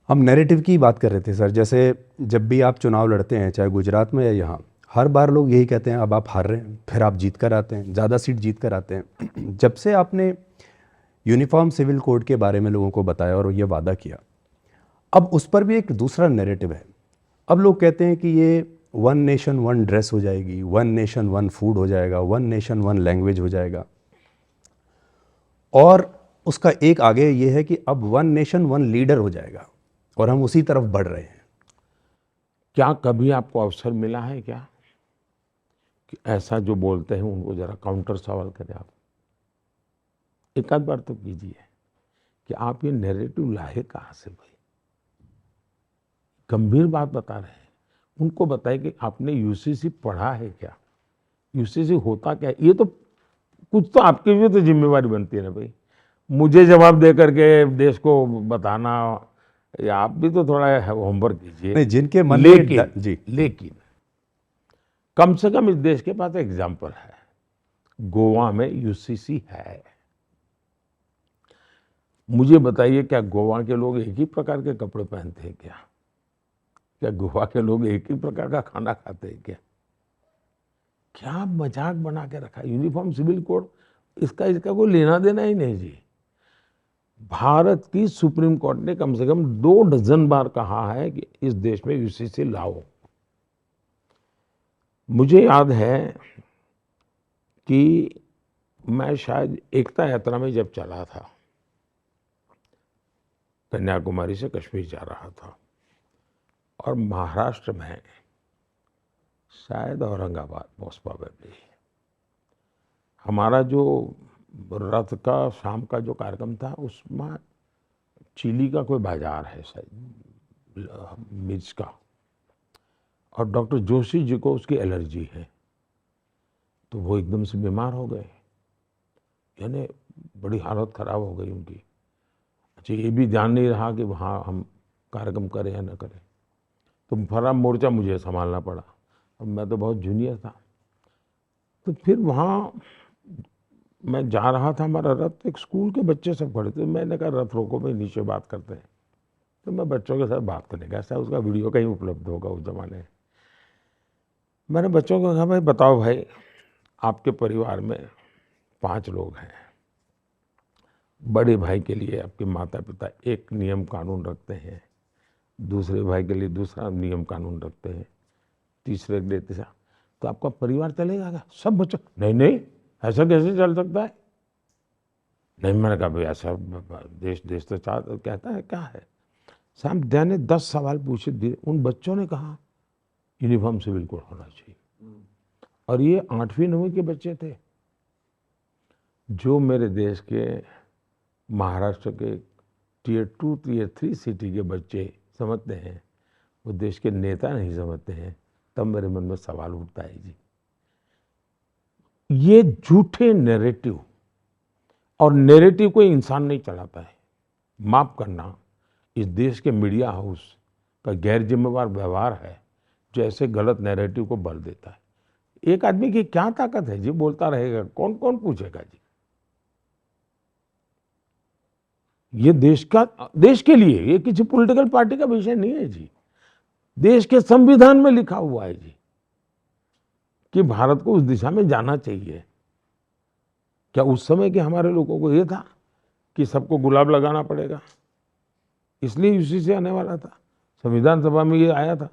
हम नैरेटिव की बात कर रहे थे सर। जैसे जब भी आप चुनाव लड़ते हैं, चाहे गुजरात में या यहाँ, हर बार लोग यही कहते हैं अब आप हार रहे हैं, फिर आप जीत कर आते हैं, ज़्यादा सीट जीत कर आते हैं। जब से आपने यूनिफॉर्म सिविल कोड के बारे में लोगों को बताया और ये वादा किया, अब उस पर भी एक दूसरा नैरेटिव है। अब लोग कहते हैं कि ये वन नेशन वन ड्रेस हो जाएगी, वन नेशन वन फूड हो जाएगा, वन नेशन वन लैंग्वेज हो जाएगा, और उसका एक आगे ये है कि अब वन नेशन वन लीडर हो जाएगा, और हम उसी तरफ बढ़ रहे हैं। क्या कभी आपको अवसर मिला है क्या कि ऐसा जो बोलते हैं उनको जरा काउंटर सवाल करें? आप एक आध बार तो कीजिए कि आप ये नैरेटिव लाए कहाँ से भाई? गंभीर बात बता रहे हैं, उनको बताए कि आपने यूसीसी पढ़ा है क्या, यूसीसी होता क्या है? ये तो कुछ तो आपकी भी तो जिम्मेवारी बनती है ना भाई, मुझे जवाब दे करके देश को बताना, या आप भी तो थोड़ा होमवर्क कीजिए। नहीं, जिनके मन लेकिन जी, लेकिन कम से कम इस देश के पास एग्जाम्पल है, गोवा में यूसीसी है। मुझे बताइए, क्या गोवा के लोग एक ही प्रकार के कपड़े पहनते हैं क्या? क्या गोवा के लोग एक ही प्रकार का खाना खाते हैं क्या? क्या मजाक बना के रखा है यूनिफॉर्म सिविल कोड, इसका कोई लेना देना ही नहीं जी। भारत की सुप्रीम कोर्ट ने कम से कम 2 डज़न बार कहा है कि इस देश में यूसीसी लाओ। मुझे याद है कि मैं शायद एकता यात्रा में जब चला था, कन्याकुमारी से कश्मीर जा रहा था, और महाराष्ट्र में शायद औरंगाबाद मोस्ट प्रोबेबली हमारा जो रथ का शाम का जो कार्यक्रम था, उसमें चिली का कोई बाजार है शायद, मिर्च का, और डॉक्टर जोशी जी को उसकी एलर्जी है, तो वो एकदम से बीमार हो गए, यानी बड़ी हालत ख़राब हो गई उनकी। अच्छा, ये भी ध्यान नहीं रहा कि वहाँ हम कार्यक्रम करें या न करें, तो फरा मोर्चा मुझे संभालना पड़ा, और मैं तो बहुत जूनियर था। तो फिर वहाँ मैं जा रहा था, हमारा रथ, एक स्कूल के बच्चे सब खड़े थे, मैंने कहा रथ रोको, भाई नीचे बात करते हैं। तो मैं बच्चों के साथ बात करने गया, शायद उसका वीडियो कहीं उपलब्ध होगा उस ज़माने में। मैंने बच्चों को कहा, भाई बताओ भाई, आपके परिवार में 5 लोग हैं, बड़े भाई के लिए आपके माता पिता एक नियम कानून रखते हैं, दूसरे भाई के लिए दूसरा नियम कानून रखते हैं, तीसरे के लिए तीसरा, तो आपका परिवार चलेगा क्या? सब बच्चे नहीं नहीं, ऐसा कैसे चल सकता है? नहीं, मैंने कहा भाई ऐसा देश तो कहता है क्या है? साहब दया ने 10 सवाल पूछे दिए, उन बच्चों ने कहा यूनिफॉर्म सिविल कोड होना चाहिए, और ये 8वीं 9वीं के बच्चे थे। जो मेरे देश के महाराष्ट्र के टियर 2 टियर 3 सिटी के बच्चे समझते हैं, वो देश के नेता नहीं समझते हैं, तब मेरे मन में सवाल उठता है जी। ये झूठे नैरेटिव, और नैरेटिव कोई इंसान नहीं चलाता है। माफ करना, इस देश के मीडिया हाउस का गैर जिम्मेवार व्यवहार है जो ऐसे गलत नैरेटिव को बल देता है। एक आदमी की क्या ताकत है जी, बोलता रहेगा, कौन कौन पूछेगा जी? ये देश के लिए, ये किसी पॉलिटिकल पार्टी का विषय नहीं है जी। देश के संविधान में लिखा हुआ है जी कि भारत को उस दिशा में जाना चाहिए। क्या उस समय के हमारे लोगों को ये था कि सबको गुलाब लगाना पड़ेगा, इसलिए यूसीसी आने वाला था? संविधान सभा में ये आया था?